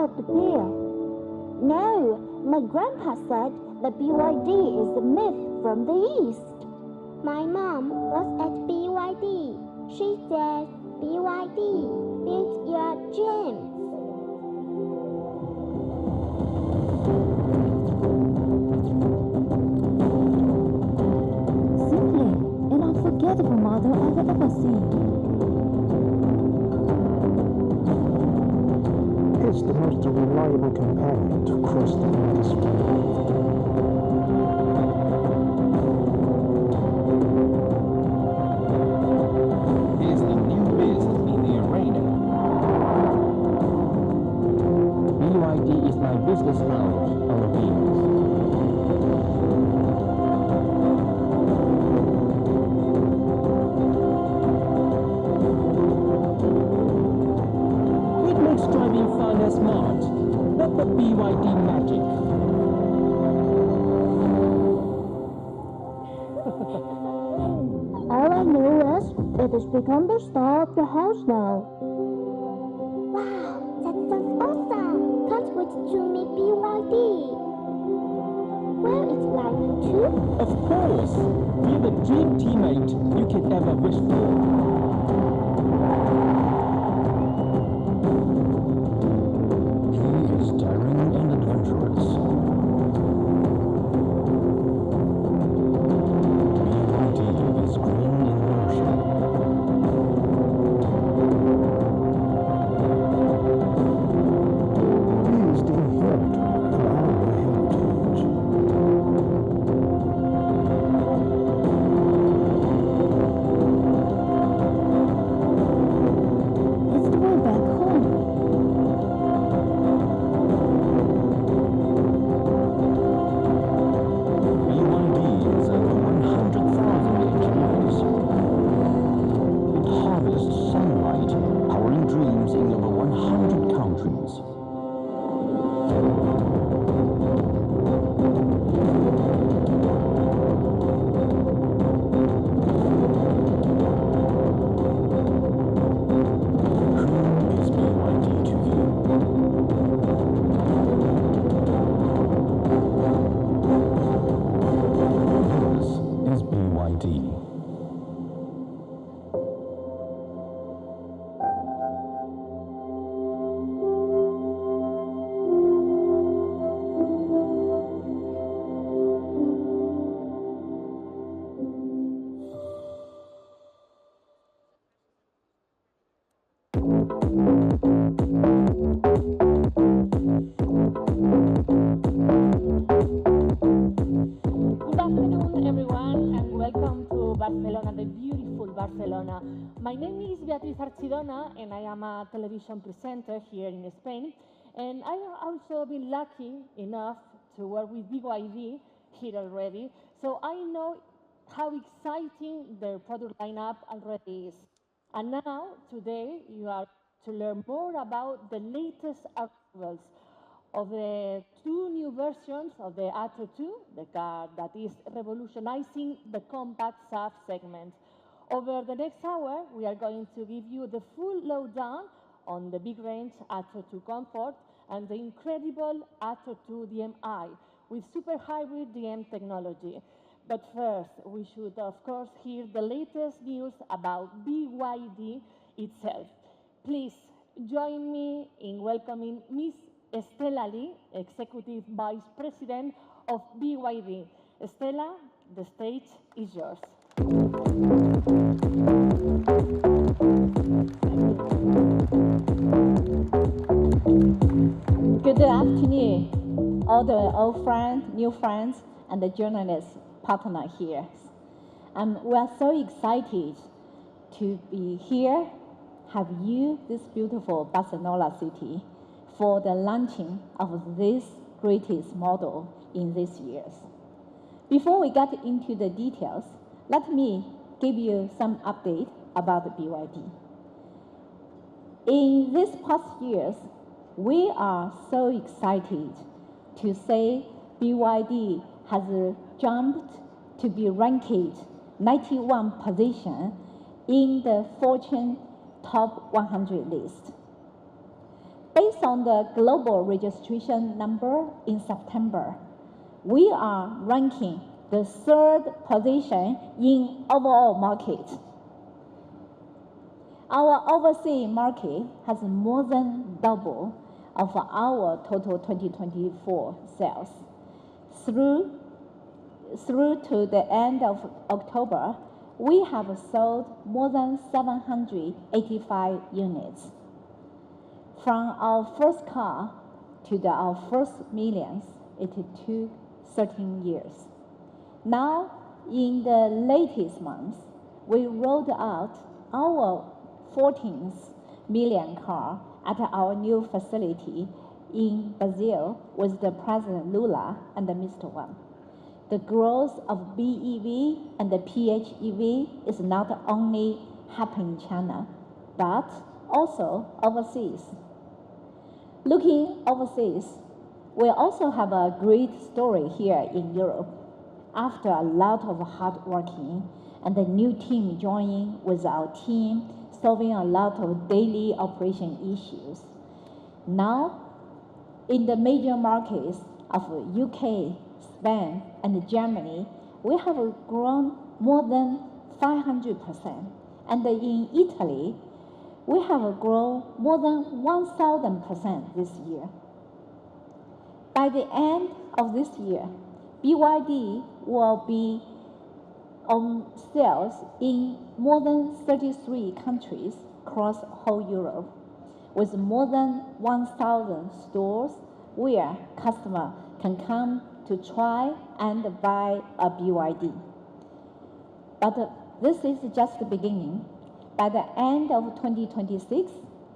about the pier. No, my grandpa said that BYD is a myth from the East. My mom was at BYD. She said, BYD, build your dreams. Simply an unforgettable model I've ever seen. It's the most reliable companion to cross the industry. Here's the new beast in the arena. BYD is my business lounge on the wheels. It makes driving fun and smart, not the BYD magic. All I know is it has become the star of the house now. Wow, that sounds awesome. Can't wait to meet BYD. Well, it's flying too. Of course, we're the dream teammate you could ever wish for. He is daring and adventurous. BYD is green in motion. He is the inheritor of our heritage. It's the way back home. BYD has over 100,000 engineers. It harvests sunlight, powering dreams in over 100 countries. Who is BYD to you? This is BYD. Good afternoon, everyone, and welcome to Barcelona, the beautiful Barcelona. My name is Beatriz Archidona, and I am a television presenter here in Spain. And I have also been lucky enough to work with BYD here already, so I know how exciting their product lineup already is. And now, today, you are to learn more about the latest arrivals of the two new versions of the ATTO 2, the car that is revolutionizing the compact SUV segment. Over the next hour, we are going to give you the full lowdown on the big range ATTO 2 Comfort and the incredible ATTO 2 DMI with super hybrid DM technology. But first, we should, of course, hear the latest news about BYD itself. Please join me in welcoming Ms. Estela Lee, Executive Vice President of BYD. Estela, the stage is yours. Good afternoon, all the old friends, new friends, and the journalist partner here. We are so excited to be here, have you, this beautiful Barcelona city, for the launching of this greatest model in these years. Before we get into the details, let me give you some update about the BYD. In these past years, we are so excited to say BYD has jumped to be ranked 91 position in the Fortune Top 100 list. Based on the global registration number in September, we are ranking the third position in overall market. Our overseas market has more than double of our total 2024 sales. Through to the end of October, we have sold more than 785 units. From our first car to our first millions, it took 13 years. Now, in the latest months, we rolled out our 14th million car at our new facility in Brazil with the President Lula and the Mr. Wang. The growth of BEV and the PHEV is not only happening in China, but also overseas. Looking overseas, we also have a great story here in Europe. After a lot of hard working and the new team joining with our team, solving a lot of daily operation issues. Now, in the major markets of UK, Spain, and Germany, we have grown more than 500%. And in Italy, we have grown more than 1,000% this year. By the end of this year, BYD will be on sales in more than 33 countries across whole Europe, with more than 1,000 stores where customers can come to try and buy a BYD. But this is just the beginning. By the end of 2026,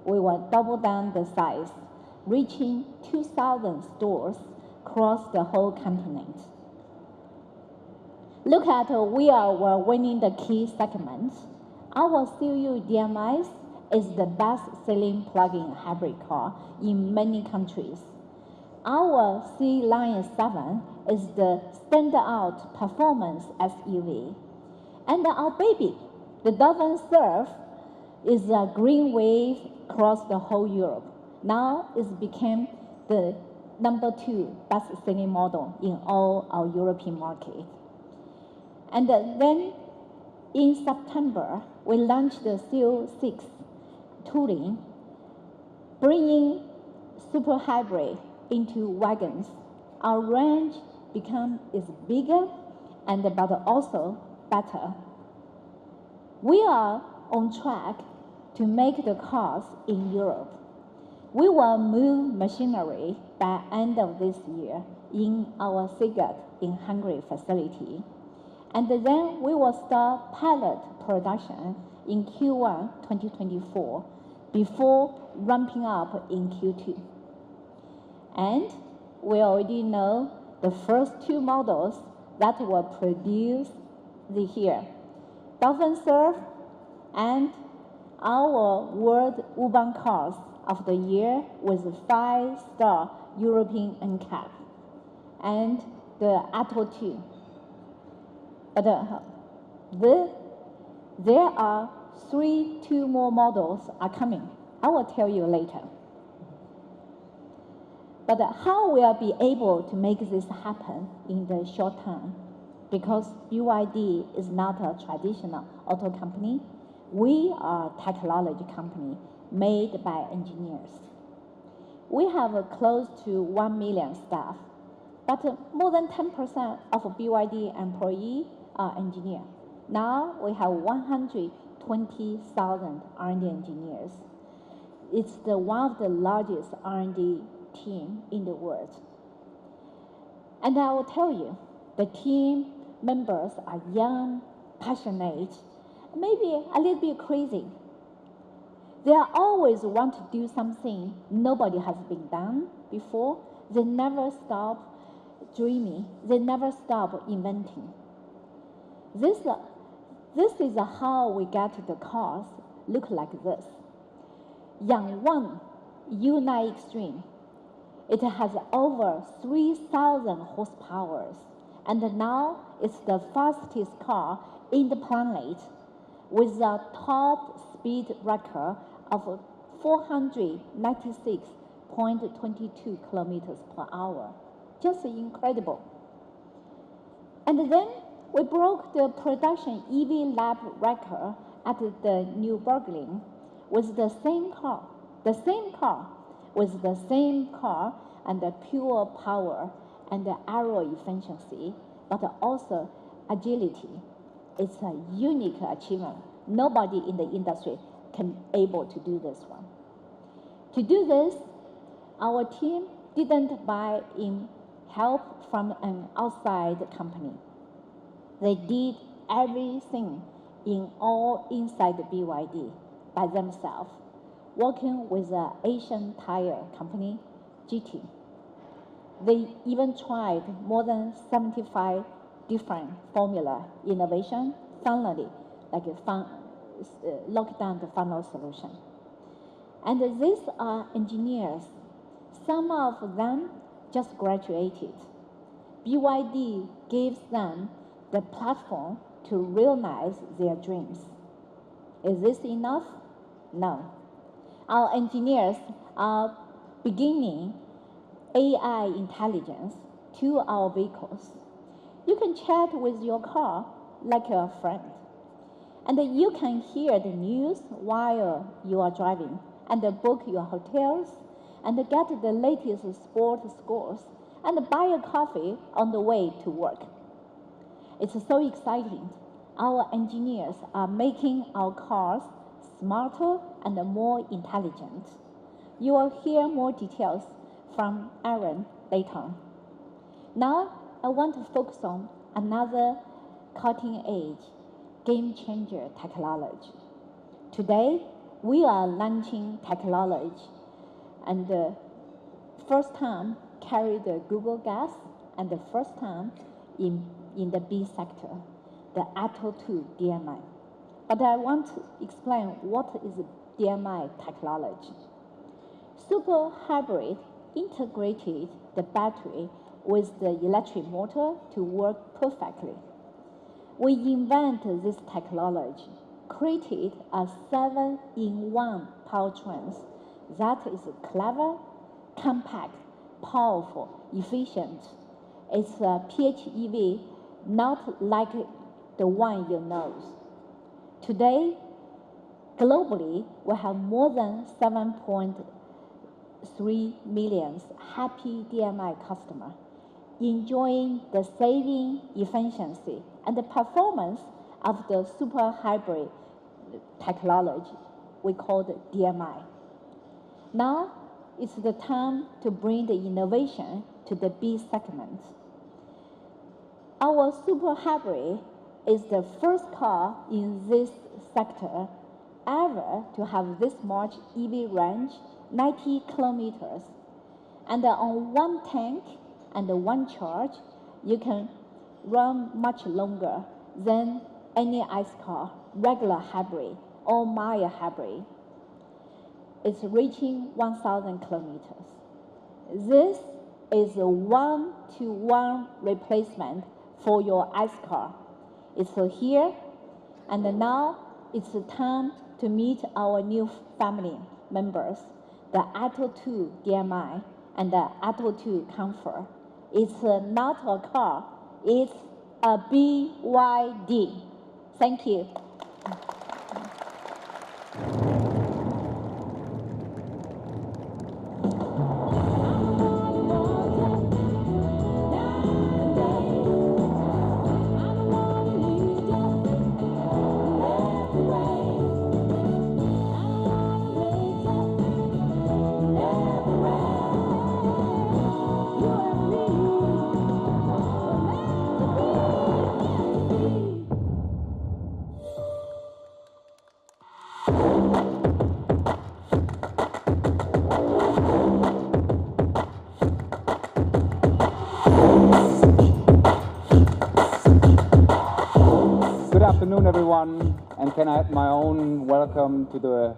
we will double down the size, reaching 2,000 stores across the whole continent. Look at we're winning the key segments. Our CU DMIs is the best-selling plug-in hybrid car in many countries. Our C-Line 7 is the standout performance SUV. And our baby, the Dolphin Surf, is a green wave across the whole Europe. Now it's became the #2 best-selling model in all our European markets. And then in September, we launched the CO6 Touring, bringing super hybrid into wagons. Our range is bigger but also better. We are on track to make the cars in Europe. We will move machinery by end of this year in our Szeged in Hungary facility. And then we will start pilot production in Q1 2024 before ramping up in Q2. And we already know the first two models that were produced this year, Dolphin Surf and our World Urban Cars of the Year with 5-star European NCAP and the ATTO 2. But there are two more models are coming. I will tell you later. But how will I be able to make this happen in the short term? Because BYD is not a traditional auto company. We are a technology company made by engineers. We have close to 1 million staff, but more than 10% of BYD employees are engineers. Now we have 120,000 R&D engineers. It's one of the largest R&D team in the world. And I will tell you, the team members are young, passionate, maybe a little bit crazy. They always want to do something nobody has been done before. They never stop dreaming. They never stop inventing. This is how we get the cars look like this. Yang1 U9 Extreme. It has over 3,000 horsepower, and now it's the fastest car in the planet with a top speed record of 496 0.22 kilometers per hour. Just incredible. And then we broke the production EV lab record at the Nürburgring with the same car with the same car and the pure power and the aero efficiency, but also agility. It's a unique achievement. Nobody in the industry can able to do this one. To do this, our team didn't buy in help from an outside company. They did everything inside the BYD by themselves, working with an Asian tire company, GT. They even tried more than 75 different formula innovation, finally, lock down the final solution. And these are engineers. Some of them just graduated. BYD gives them the platform to realize their dreams. Is this enough? No. Our engineers are beginning AI intelligence to our vehicles. You can chat with your car like a friend. And you can hear the news while you are driving, and book your hotels, and get the latest sport scores, and buy a coffee on the way to work. It's so exciting. Our engineers are making our cars smarter and more intelligent. You will hear more details from Aaron later. Now, I want to focus on another cutting-edge, game-changer technology. Today, we are launching technology, and the first time carry the Google Gas, and the first time in the B sector, the ATTO 2 DMI. But I want to explain what is DMI technology. Super hybrid integrated the battery with the electric motor to work perfectly. We invented this technology, created a 7-in-1 powertrain that is clever, compact, powerful, efficient. It's a PHEV, not like the one you know. Today, globally, we have more than 7.3 million happy DMI customers, enjoying the saving, efficiency, and the performance of the super hybrid technology we call the DMI. Now, it's the time to bring the innovation to the B segment. Our super hybrid is the first car in this sector ever to have this much EV range, 90 kilometers. And on one tank and one charge, you can run much longer than any ICE car, regular hybrid or mild hybrid. It's reaching 1,000 kilometers. This is a one-to-one replacement for your ICE car. It's here, and now it's time to meet our new family members, the ATTO 2 DMI and the ATTO 2 Comfort. It's not a car, it's a BYD. Thank you. Good afternoon, everyone, and can I add my own welcome to the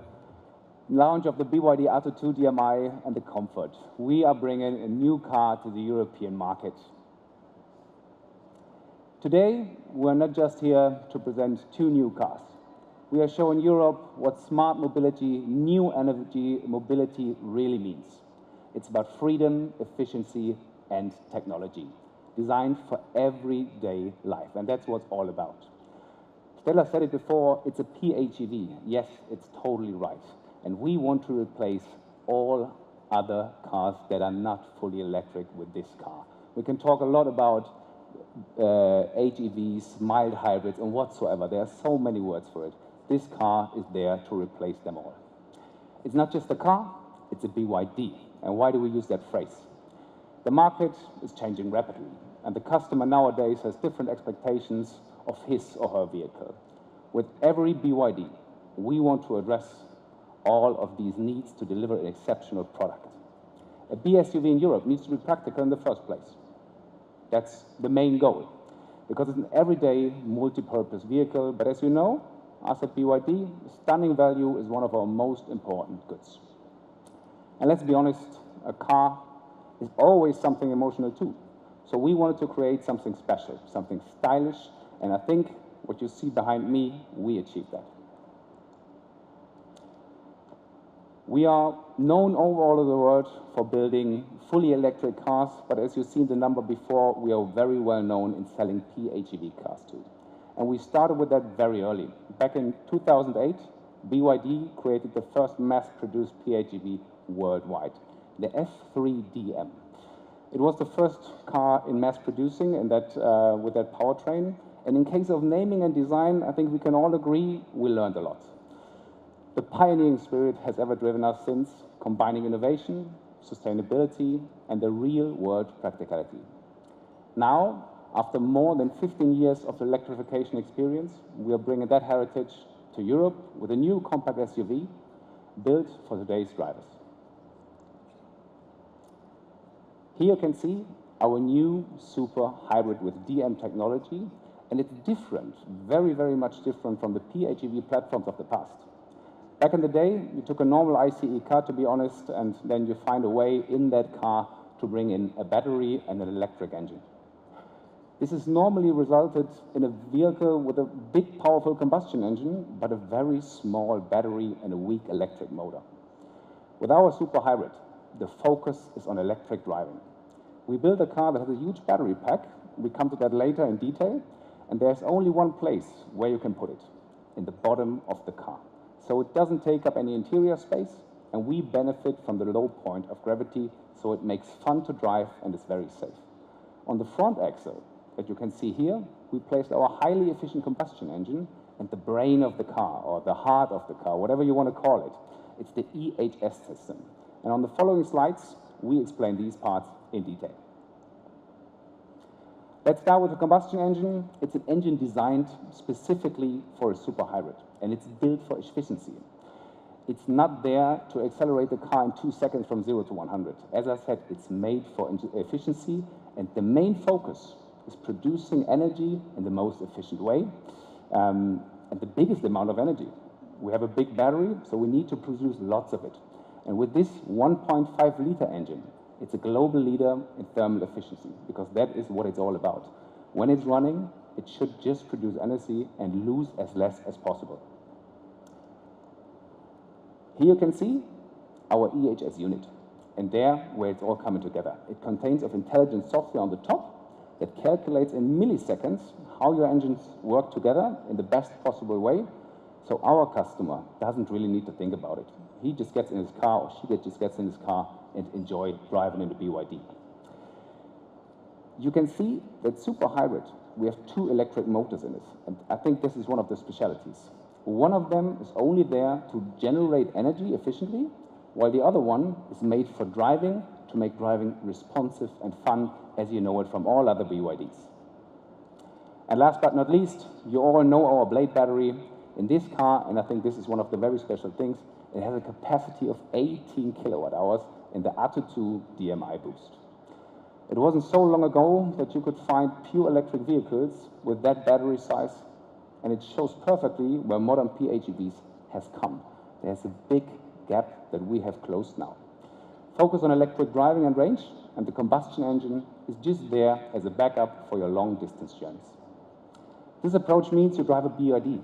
launch of the BYD ATTO 2 DMI and the Comfort. We are bringing a new car to the European market. Today, we're not just here to present two new cars. We are showing Europe what smart mobility, new energy mobility really means. It's about freedom, efficiency, and technology, designed for everyday life, and that's what it's all about. Stella said it before, it's a PHEV. Yes, it's totally right. And we want to replace all other cars that are not fully electric with this car. We can talk a lot about HEVs, mild hybrids, and whatsoever. There are so many words for it. This car is there to replace them all. It's not just a car, it's a BYD. And why do we use that phrase? The market is changing rapidly, and the customer nowadays has different expectations of his or her vehicle. With every BYD, we want to address all of these needs to deliver an exceptional product. A BSUV in Europe needs to be practical in the first place. That's the main goal, because it's an everyday multi-purpose vehicle, but as you know, us at BYD, stunning value is one of our most important goods. And let's be honest, a car is always something emotional too. So we wanted to create something special, something stylish, and I think what you see behind me, we achieved that. We are known over all of the world for building fully electric cars, but as you've seen the number before, we are very well known in selling PHEV cars too. And we started with that very early. Back in 2008, BYD created the first mass-produced PHEV worldwide, the F3DM. It was the first car in mass producing and that, with that powertrain. And in case of naming and design, I think we can all agree we learned a lot. The pioneering spirit has ever driven us since, combining innovation, sustainability, and the real-world practicality. Now, after more than 15 years of electrification experience, we are bringing that heritage to Europe with a new compact SUV built for today's drivers. Here you can see our new super hybrid with DM technology, and it's different, very, very much different from the PHEV platforms of the past. Back in the day, you took a normal ICE car, to be honest, and then you find a way in that car to bring in a battery and an electric engine. This has normally resulted in a vehicle with a big, powerful combustion engine, but a very small battery and a weak electric motor. With our super hybrid, the focus is on electric driving. We built a car that has a huge battery pack. We come to that later in detail, and there's only one place where you can put it, in the bottom of the car. So it doesn't take up any interior space, and we benefit from the low point of gravity, so it makes fun to drive and is very safe. On the front axle, that you can see here, we placed our highly efficient combustion engine and the brain of the car, or the heart of the car, whatever you want to call it. It's the EHS system. And on the following slides, we explain these parts in detail. Let's start with the combustion engine. It's an engine designed specifically for a super hybrid, and it's built for efficiency. It's not there to accelerate the car in 2 seconds from 0 to 100. As I said, it's made for efficiency, and the main focus is producing energy in the most efficient way, and the biggest amount of energy. We have a big battery, so we need to produce lots of it. And with this 1.5-liter engine, it's a global leader in thermal efficiency, because that is what it's all about. When it's running, it should just produce energy and lose as less as possible. Here you can see our EHS unit, and there where it's all coming together. It contains of intelligent software on the top that calculates in milliseconds how your engines work together in the best possible way, so our customer doesn't really need to think about it. He just gets in his car, or she just gets in his car and enjoy driving in the BYD. You can see that super hybrid, we have 2 electric motors in it, and I think this is one of the specialities. One of them is only there to generate energy efficiently, while the other one is made for driving, to make driving responsive and fun, as you know it from all other BYDs. And last but not least, you all know our Blade battery. In this car, and I think this is one of the very special things, it has a capacity of 18 kilowatt hours in the ATTO DMI boost. It wasn't so long ago that you could find pure electric vehicles with that battery size, and it shows perfectly where modern PHEVs has come. There's a big gap that we have closed now. Focus on electric driving and range, and the combustion engine is just there as a backup for your long-distance journeys. This approach means you drive a BYD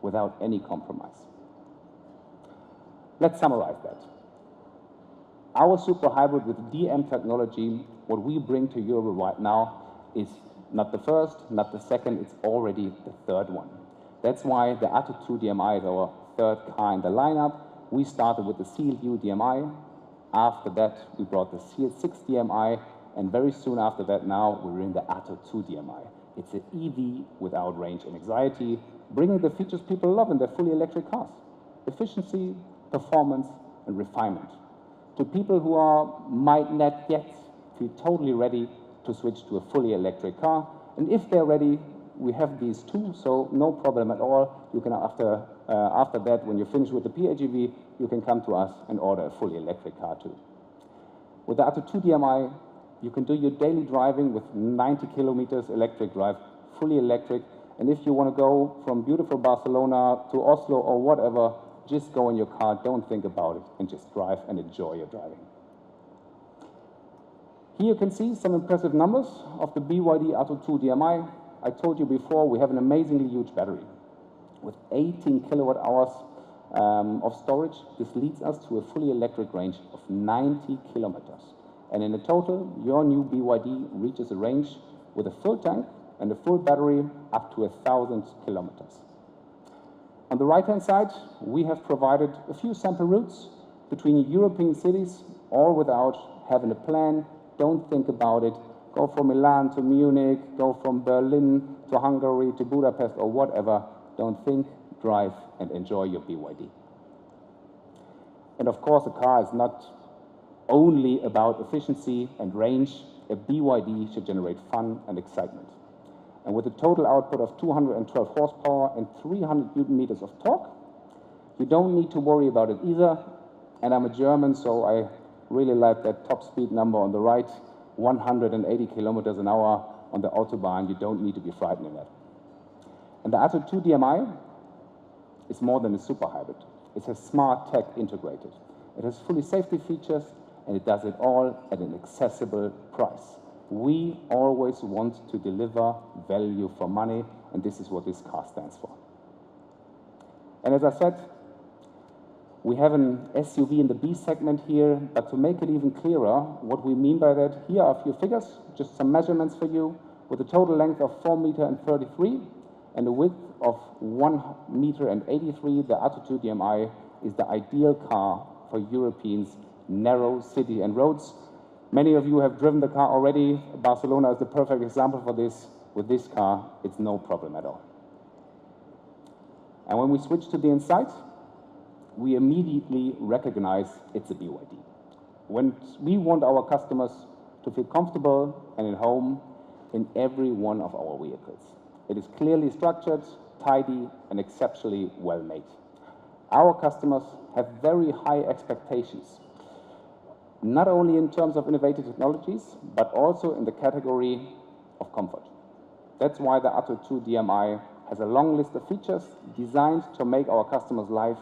without any compromise. Let's summarize that. our super hybrid with DM technology, what we bring to Europe right now is not the first, not the second, it's already the third one. That's why the ATTO 2 DMI is our third car in the lineup. We started with the CLU DMI. After that, we brought the CL6 DMI, and very soon after that now, we're in the ATTO 2 DMI. It's an EV without range and anxiety, bringing the features people love in their fully electric cars. Efficiency, performance, and refinement. To people who might not yet feel totally ready to switch to a fully electric car. And if they're ready, we have these two, so no problem at all. You can, after that, when you're finished with the PHEV, you can come to us and order a fully electric car too. With the ATTO 2 DMI, you can do your daily driving with 90 kilometers electric drive, fully electric. And if you want to go from beautiful Barcelona to Oslo or whatever, just go in your car, don't think about it, and just drive and enjoy your driving. Here you can see some impressive numbers of the BYD ATTO 2 DMI. I told you before, we have an amazingly huge battery. With 18 kilowatt hours of storage, this leads us to a fully electric range of 90 kilometers. And in a total, your new BYD reaches a range with a full tank and a full battery up to 1,000 kilometers. On the right-hand side, we have provided a few sample routes between European cities, all without having a plan. Don't think about it. Go from Milan to Munich, go from Berlin to Hungary to Budapest or whatever. Don't think, drive, and enjoy your BYD. And of course, a car is not only about efficiency and range. A BYD should generate fun and excitement. And with a total output of 212 horsepower and 300 Newton meters of torque, you don't need to worry about it either. And I'm a German, so I really like that top speed number on the right, 180 kilometers an hour on the Autobahn. You don't need to be frightened in that. And the ATTO 2 DMI is more than a super hybrid. It has smart tech integrated. It has fully safety features, and it does it all at an accessible price. We always want to deliver value for money, and this is what this car stands for. And as I said, we have an SUV in the B segment here, but to make it even clearer, what we mean by that, here are a few figures, just some measurements for you. With a total length of 4 meters and 33 and a width of 1 meter and 83, the ATTO 2 DMI is the ideal car for Europeans' narrow city and roads. Many of you have driven the car already. Barcelona is the perfect example for this. With this car, it's no problem at all. And when we switch to the inside, we immediately recognize it's a BYD. When we want our customers to feel comfortable and at home in every one of our vehicles. It is clearly structured, tidy, and exceptionally well made. Our customers have very high expectations, not only in terms of innovative technologies, but also in the category of comfort. That's why the ATTO 2 DMI has a long list of features designed to make our customers' life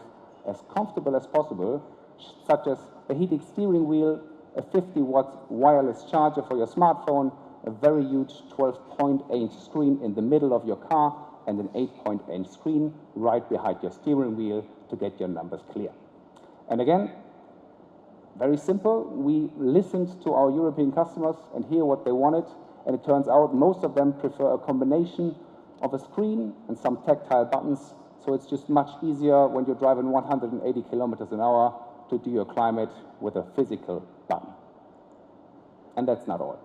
as comfortable as possible, such as a heated steering wheel, a 50-watt wireless charger for your smartphone, a very huge 12.8-inch screen in the middle of your car, and an 8.8-inch screen right behind your steering wheel to get your numbers clear. And again, very simple. We listened to our European customers and hear what they wanted, and it turns out most of them prefer a combination of a screen and some tactile buttons, so it's just much easier when you're driving 180 kilometers an hour to do your climate with a physical button. And that's not all.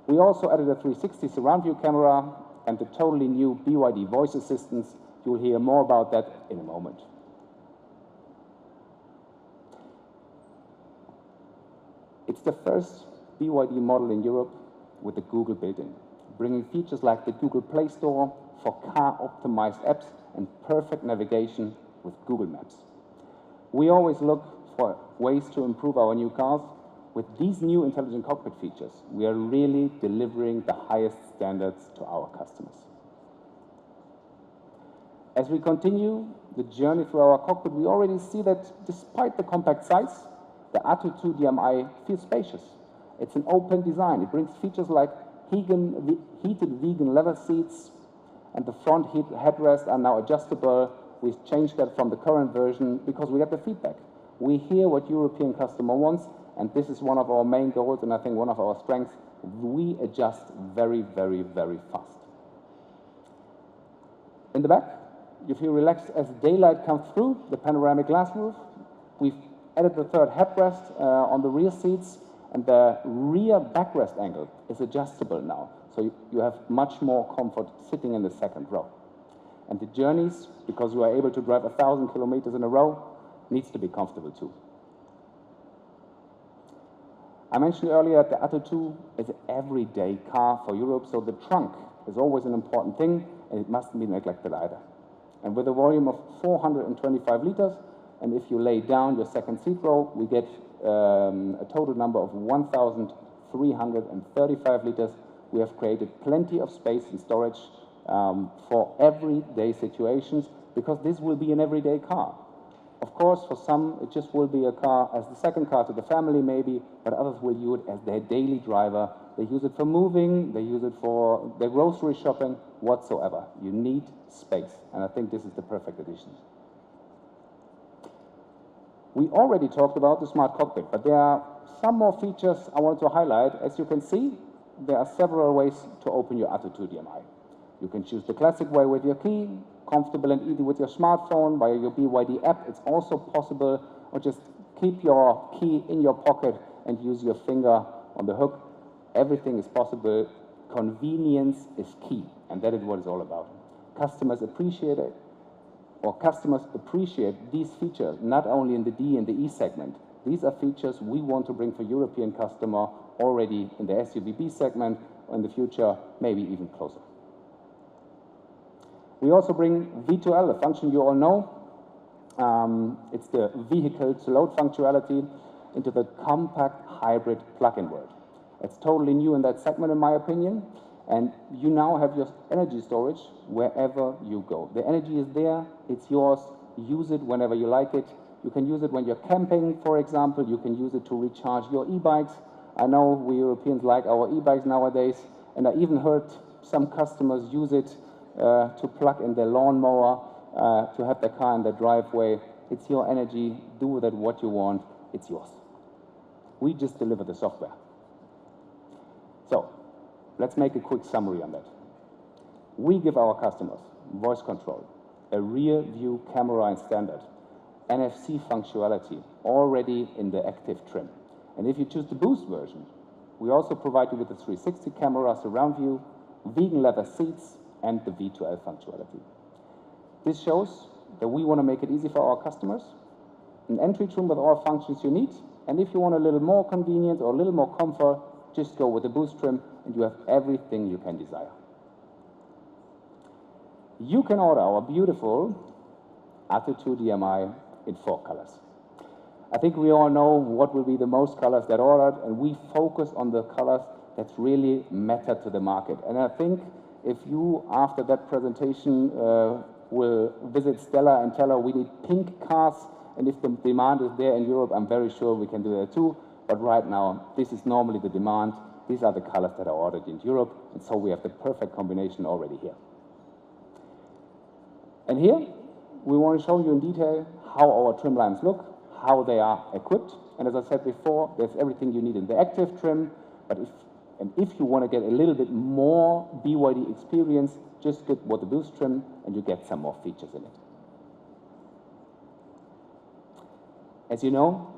We also added a 360 surround view camera and the totally new BYD voice assistants. You'll hear more about that in a moment. It's the first BYD model in Europe with the Google built-in, bringing features like the Google Play Store for car-optimized apps and perfect navigation with Google Maps. We always look for ways to improve our new cars. With these new intelligent cockpit features, we are really delivering the highest standards to our customers. As we continue the journey through our cockpit, we already see that despite the compact size, the ATTO 2 DMI feels spacious. It's an open design. It brings features like heated vegan leather seats, and the front headrests are now adjustable. We've changed that from the current version because we get the feedback. We hear what European customer wants, and this is one of our main goals, and I think one of our strengths. We adjust very, very, very fast. In the back, you feel relaxed as daylight comes through the panoramic glass roof. We've added the third headrest on the rear seats, and the rear backrest angle is adjustable now, so you have much more comfort sitting in the second row. And the journeys, because you are able to drive 1,000 kilometers in a row, needs to be comfortable too. I mentioned earlier the ATTO 2 is an everyday car for Europe, so the trunk is always an important thing, and it mustn't be neglected either. And with a volume of 425 liters, and if you lay down your second seat row, we get a total number of 1,335 liters. We have created plenty of space and storage for everyday situations, because this will be an everyday car. Of course, for some, it just will be a car as the second car to the family maybe, but others will use it as their daily driver. They use it for moving, they use it for their grocery shopping, whatsoever. You need space, and I think this is the perfect addition. We already talked about the smart cockpit, but there are some more features I want to highlight. As you can see, there are several ways to open your ATTO 2 DMI. You can choose the classic way with your key, comfortable and easy with your smartphone, via your BYD app. It's also possible, or just keep your key in your pocket and use your finger on the hook. Everything is possible. Convenience is key, and that is what it's all about. Customers appreciate it, or customers appreciate these features, not only in the D and the E segment. These are features we want to bring for European customer already in the SUV-B segment, or in the future, maybe even closer. We also bring V2L, a function you all know. It's the vehicle to load functionality into the compact hybrid plug-in world. It's totally new in that segment, in my opinion. And you now have your energy storage wherever you go. The energy is there, it's yours. Use it whenever you like it. You can use it when you're camping, for example. You can use it to recharge your e-bikes. I know we Europeans like our e-bikes nowadays, and I even heard some customers use it to plug in their lawnmower, to have the car in the driveway. It's your energy. Do with it what you want. It's yours. We just deliver the software. So let's make a quick summary on that. We give our customers voice control, a rear view camera in standard, NFC functionality already in the active trim. And if you choose the Boost version, we also provide you with the 360 camera surround view, vegan leather seats, and the V2L functionality. This shows that we want to make it easy for our customers, an entry trim with all functions you need, and if you want a little more convenience or a little more comfort, just go with the Boost trim and you have everything you can desire. You can order our beautiful ATTO 2 DMI in 4 colors. I think we all know what will be the most colors that are ordered, and we focus on the colors that really matter to the market. And I think if you, after that presentation, will visit Stella and tell her we need pink cars, and if the demand is there in Europe, I'm very sure we can do that too. But right now, this is normally the demand. These are the colors that are ordered in Europe, and so we have the perfect combination already here. And here, we want to show you in detail how our trim lines look, how they are equipped. And as I said before, there's everything you need in the active trim, but if you want to get a little bit more BYD experience, just get with the Boost trim and you get some more features in it. As you know,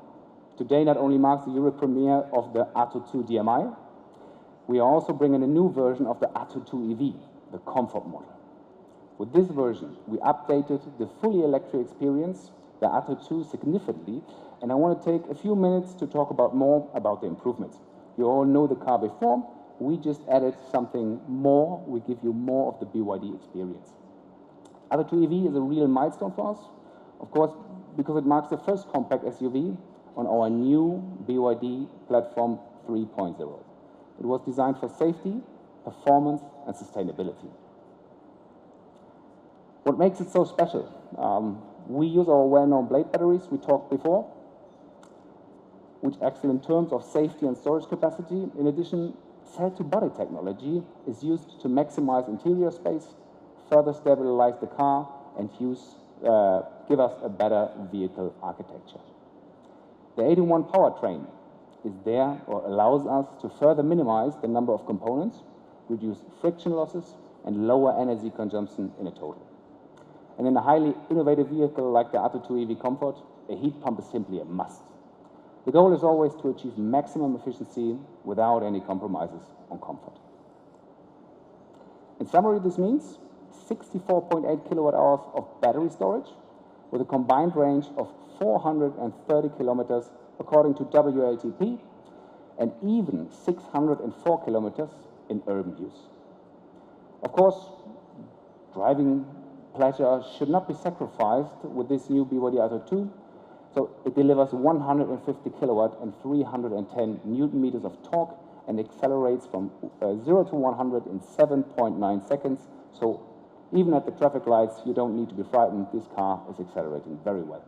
today not only marks the Euro premiere of the ATTO 2 DMI, we are also bringing a new version of the ATTO 2 EV, the comfort model. With this version, we updated the fully electric experience, the ATTO 2, significantly, and I want to take a few minutes to talk more about the improvements. You all know the car before. We just added something more. We give you more of the BYD experience. ATTO 2 EV is a real milestone for us, of course, because it marks the first compact SUV on our new BYD platform 3.0. It was designed for safety, performance, and sustainability. What makes it so special? We use our well-known blade batteries we talked before, which excel in terms of safety and storage capacity. In addition, cell-to-body technology is used to maximize interior space, further stabilize the car, and give us a better vehicle architecture. The 8-in-1 powertrain is there or allows us to further minimize the number of components, reduce friction losses, and lower energy consumption in a total. And in a highly innovative vehicle like the ATTO EV Comfort, a heat pump is simply a must. The goal is always to achieve maximum efficiency without any compromises on comfort. In summary, this means 64.8 kilowatt hours of battery storage with a combined range of 430 kilometers according to WLTP, and even 604 kilometers in urban use. Of course, driving pleasure should not be sacrificed with this new BYD ATTO 2. So it delivers 150 kilowatt and 310 newton meters of torque and accelerates from 0 to 100 in 7.9 seconds. So even at the traffic lights, you don't need to be frightened. This car is accelerating very well.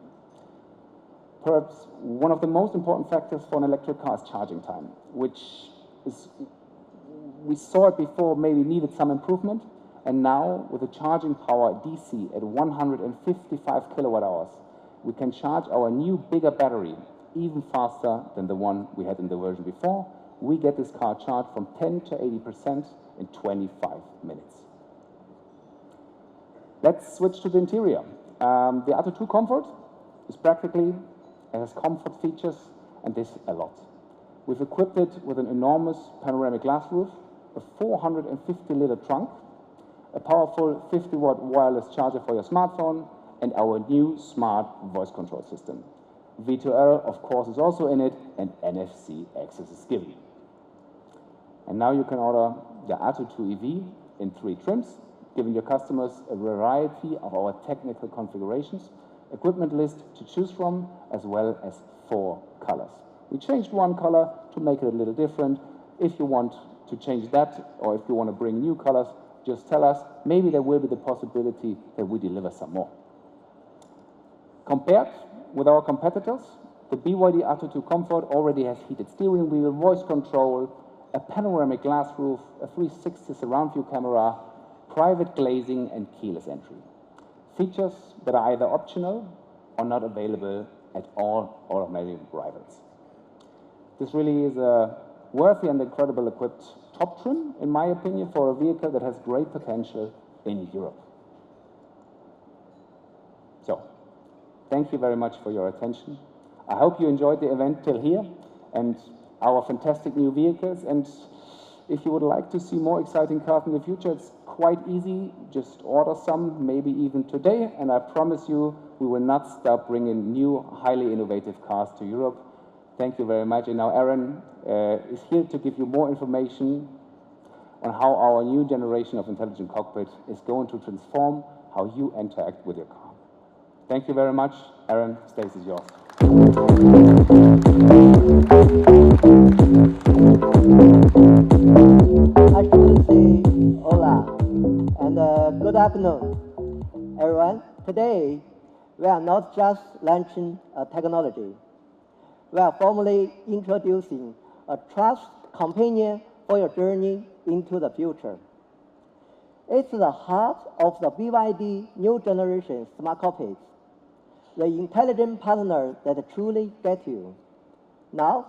Perhaps one of the most important factors for an electric car is charging time, which is, we saw it before, maybe needed some improvement. And now, with the charging power DC at 155 kilowatt hours, we can charge our new bigger battery even faster than the one we had in the version before. We get this car charged from 10 to 80% in 25 minutes. Let's switch to the interior. The ATTO 2 Comfort is practically, it has comfort features, and this a lot. We've equipped it with an enormous panoramic glass roof, a 450-liter trunk, a powerful 50-watt wireless charger for your smartphone, and our new smart voice control system. V2L, of course, is also in it, and NFC access is given. And now you can order the ATTO 2 EV in 3 trims, giving your customers a variety of our technical configurations, equipment list to choose from, as well as 4 colors. We changed one color to make it a little different. If you want to change that, or if you want to bring new colors, just tell us. Maybe there will be the possibility that we deliver some more. Compared with our competitors, the BYD ATTO 2 Comfort already has heated steering wheel, voice control, a panoramic glass roof, a 360 surround view camera, private glazing, and keyless entry. Features that are either optional or not available at all automatic rivals. This really is a worthy and incredible equipped top trim, in my opinion, for a vehicle that has great potential in Europe. So, thank you very much for your attention. I hope you enjoyed the event till here and our fantastic new vehicles. And if you would like to see more exciting cars in the future, it's quite easy. Just order some, maybe even today. And I promise you, we will not stop bringing new, highly innovative cars to Europe. Thank you very much. And now Aaron is here to give you more information on how our new generation of intelligent cockpit is going to transform how you interact with your car. Thank you very much. Aaron, stage is yours. I should say hola and good afternoon, everyone. Today, we are not just launching a technology. We are formally introducing a trust companion for your journey into the future. It's the heart of the BYD new generation smart cockpit, the intelligent partner that truly gets you. Now,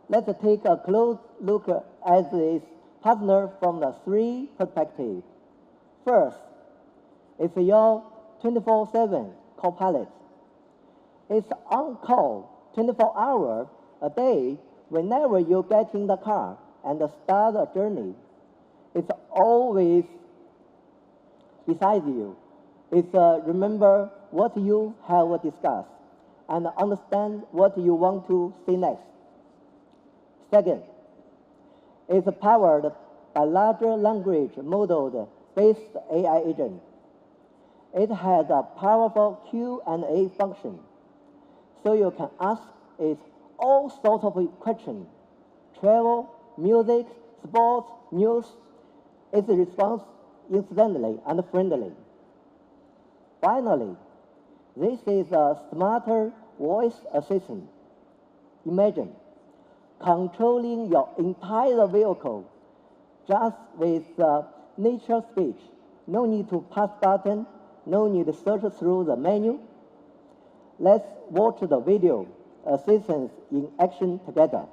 let's take a close look at this partner from the 3 perspectives. First, it's your 24/7 co-pilot. It's on call 24 hours a day whenever you get in the car and start a journey. It's always beside you. It's remember what you have discussed and understand what you want to say next. Second, it's powered by larger language model-based AI agent. It has a powerful Q&A function, so you can ask it all sorts of questions: travel, music, sports, news. Its response instantly and friendly. Finally, this is a smarter voice assistant. Imagine controlling your entire vehicle just with natural speech. No need to press button, no need to search through the menu. Let's watch the video assistance in action together.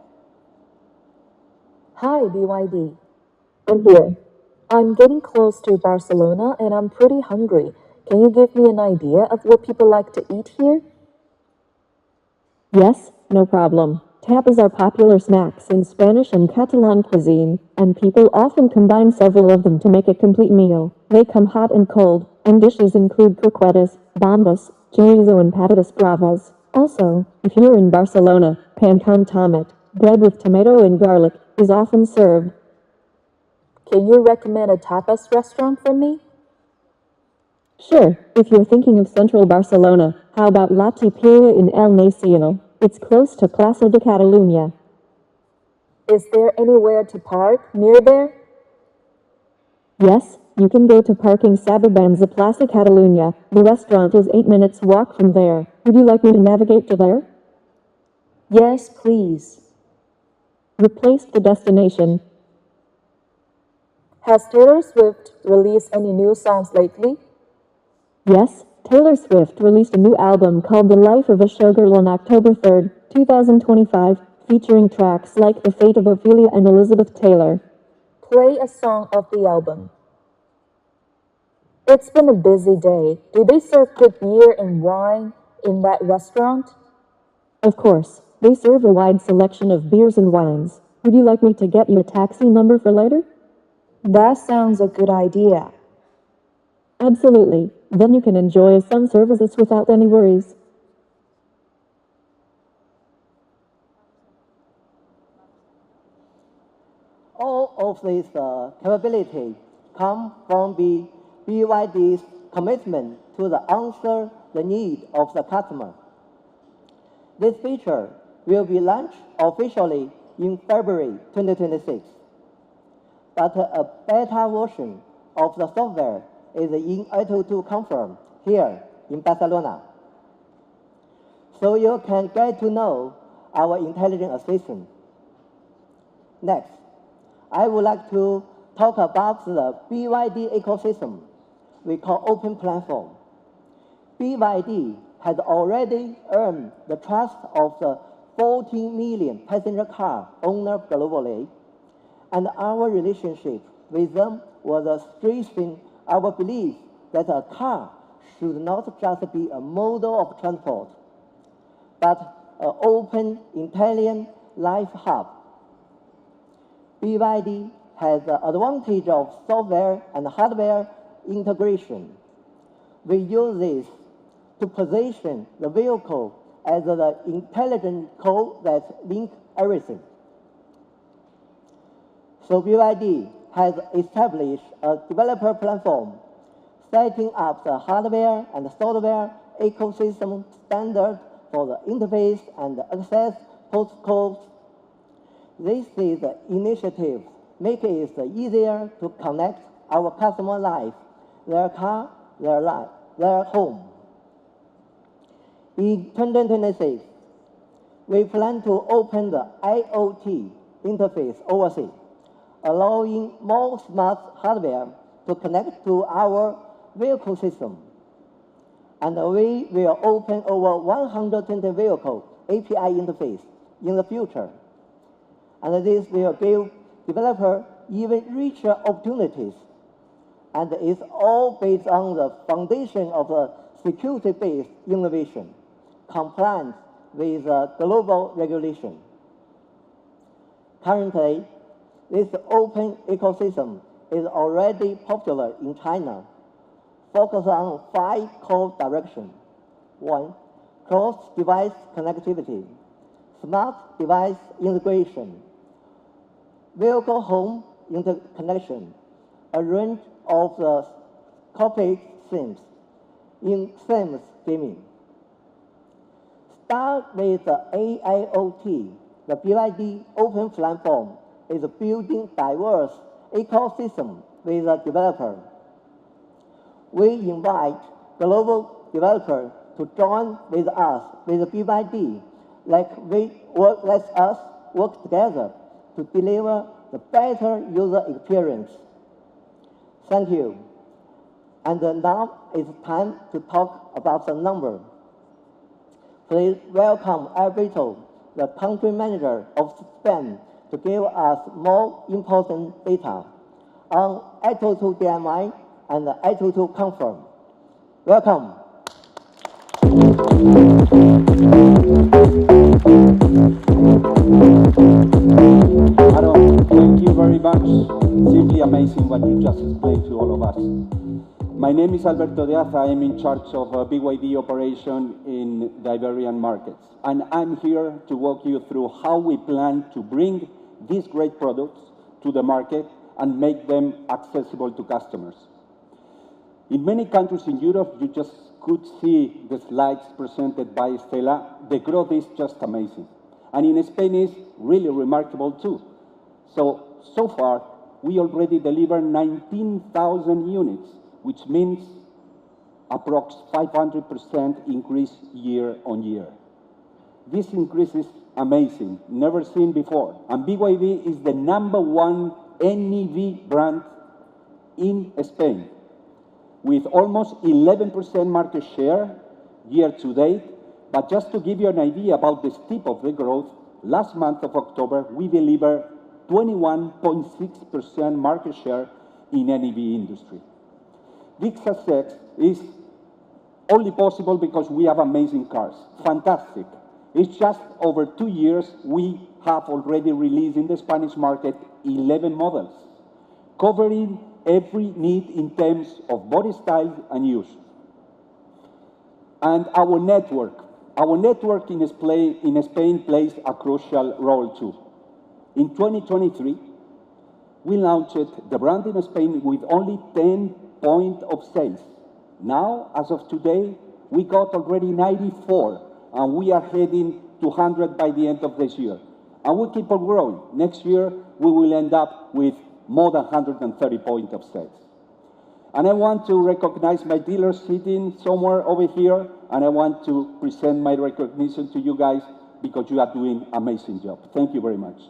Hi, BYD. I'm here. I'm getting close to Barcelona and I'm pretty hungry. Can you give me an idea of what people like to eat here? Yes, no problem. Tapas are popular snacks in Spanish and Catalan cuisine, and people often combine several of them to make a complete meal. They come hot and cold, and dishes include croquetas, bombas, chorizo and patatas bravas. Also, if you're in Barcelona, pan con tomat, bread with tomato and garlic, is often served. Can you recommend a tapas restaurant for me? Sure, if you're thinking of central Barcelona, how about La Tiperia in El Nacional? It's close to Plaza de Catalunya. Is there anywhere to park near there? Yes, you can go to parking Sababanza Plaza Catalunya. The restaurant is 8 minutes walk from there. Would you like me to navigate to there? Yes, please. Replace the destination. Has Taylor Swift released any new songs lately? Yes, Taylor Swift released a new album called The Life of a Showgirl on October 3rd, 2025, featuring tracks like The Fate of Ophelia and Elizabeth Taylor. Play a song of the album. It's been a busy day. Do they serve good beer and wine in that restaurant? Of course, they serve a wide selection of beers and wines. Would you like me to get you a taxi number for later? That sounds a good idea. Absolutely. Then you can enjoy some services without any worries. All of these capabilities come from BYD's commitment to answer the need of the customer. This feature will be launched officially in February 2026, but a beta version of the software is in ATTO 2 confirmed here in Barcelona. So you can get to know our intelligent assistant. Next, I would like to talk about the BYD ecosystem we call open platform. BYD has already earned the trust of the 14 million passenger car owners globally, and our relationship with them was strengthening our belief that a car should not just be a mode of transport, but an open, intelligent life hub. BYD has the advantage of software and hardware integration. We use this to position the vehicle as the intelligent core that links everything. So BYD has established a developer platform, setting up the hardware and software ecosystem standard for the interface and access protocols. This is the initiative making it easier to connect our customer life, their car, their life, their home. In 2026, we plan to open the IoT interface overseas, allowing more smart hardware to connect to our vehicle system. And we will open over 120 vehicle API interface in the future. And this will give developers even richer opportunities. And it's all based on the foundation of a security-based innovation, compliant with global regulation. Currently, this open ecosystem is already popular in China, focused on 5 core directions. 1, cross-device connectivity, smart device integration, vehicle home interconnection, a range of the corporate themes in themes gaming. Start with the AIoT. The BYD open platform is building diverse ecosystem with a developer. We invite global developers to join with us with BYD, let us work together to deliver the better user experience. Thank you. And now it's time to talk about the number. Please welcome Alberto, the country manager of Spain, to give us more important data on ATTO 2 DMI and ATTO 2 Comfort. Welcome. Aaron, thank you very much. Simply amazing what you just explained to all of us. My name is Alberto Diaz. I am in charge of BYD operation in the Iberian markets. And I'm here to walk you through how we plan to bring these great products to the market and make them accessible to customers. In many countries in Europe, you just could see the slides presented by Stella. The growth is just amazing. And in Spain is really remarkable too. So far, we already delivered 19,000 units, which means approx 500% increase year on year. This increase is amazing, never seen before. And BYD is the #1 NEV brand in Spain, with almost 11% market share year to date. But just to give you an idea about the steep of the growth, last month of October, we delivered 21.6% market share in NEV industry. This success is only possible because we have amazing cars. Fantastic. It's just over 2 years, we have already released in the Spanish market 11 models, covering every need in terms of body style and use. And our network in Spain plays a crucial role too. In 2023, we launched the brand in Spain with only 10 points of sales. Now, as of today, we got already 94, and we are heading to 100 by the end of this year. And we keep on growing. Next year, we will end up with more than 130 points of sales. And I want to recognize my dealers sitting somewhere over here, and I want to present my recognition to you guys because you are doing an amazing job. Thank you very much.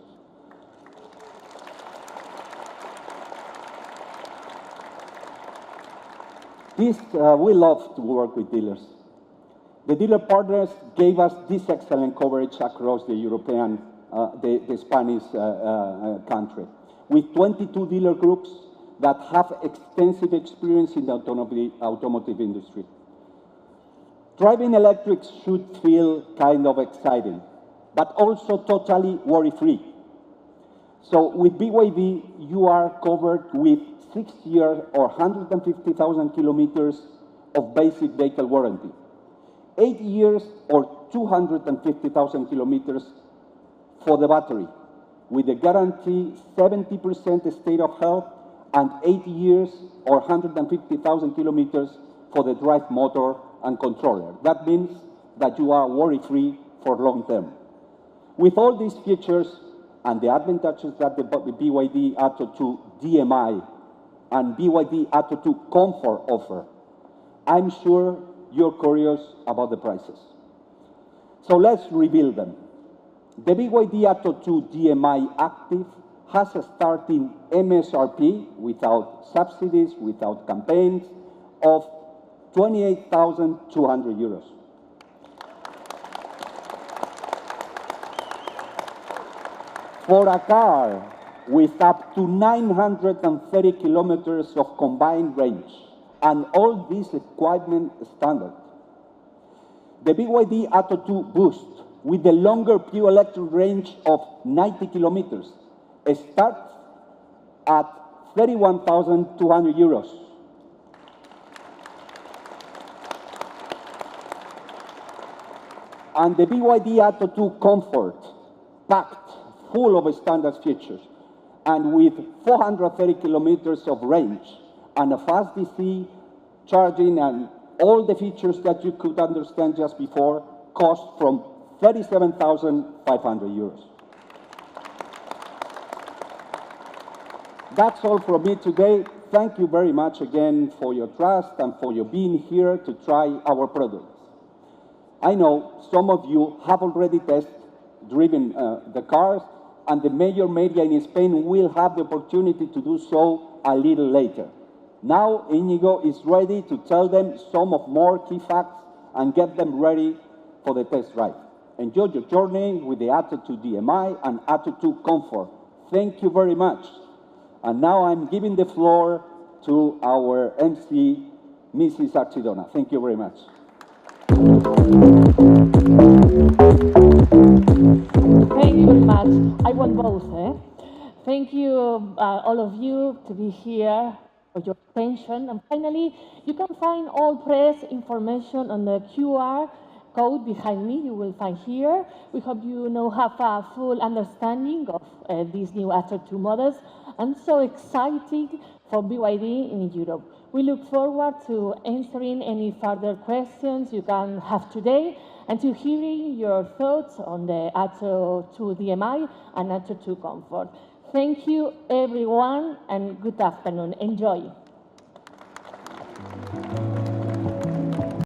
We love to work with dealers. The dealer partners gave us this excellent coverage across the European, the Spanish country, with 22 dealer groups that have extensive experience in the automotive industry. Driving electric should feel kind of exciting, but also totally worry-free. So with BYD, you are covered with 6 years or 150,000 kilometers of basic vehicle warranty, 8 years or 250,000 kilometers for the battery, with a guarantee 70% state of health, and 8 years or 150,000 kilometers for the drive motor and controller. That means that you are worry-free for long term. With all these features and the advantages that the BYD ATTO 2 DMI and BYD ATTO 2 Comfort offer, I'm sure you're curious about the prices. So let's reveal them. The BYD ATTO 2 DMI Active has a starting MSRP without subsidies, without campaigns, of 28,200 euros. For a car with up to 930 kilometers of combined range and all this equipment standard, the BYD ATTO 2 Boost with the longer pure electric range of 90 kilometers starts at 31,200 euros. And the BYD ATTO 2 Comfort, packed full of standard features, and with 430 kilometers of range, and a fast DC charging, and all the features that you could understand just before, cost from 37,500 euros. That's all from me today. Thank you very much again for your trust and for your being here to try our products. I know some of you have already driven the cars, and the major media in Spain will have the opportunity to do so a little later. Now, Íñigo is ready to tell them some of more key facts and get them ready for the test drive. Enjoy your journey with the ATTO 2 DMI and ATTO 2 Comfort. Thank you very much. And now I'm giving the floor to our MC, Mrs. Archidona. Thank you very much. Thank you very much. I want both. Thank you, all of you, to be here, for your attention. And finally, you can find all press information on the QR code behind me. You will find here. We hope you now have a full understanding of these new ATTO 2 models. I'm so excited for BYD in Europe. We look forward to answering any further questions you can have today and to hearing your thoughts on the ATTO 2 DMI and ATTO 2 Comfort. Thank you, everyone, and good afternoon. Enjoy.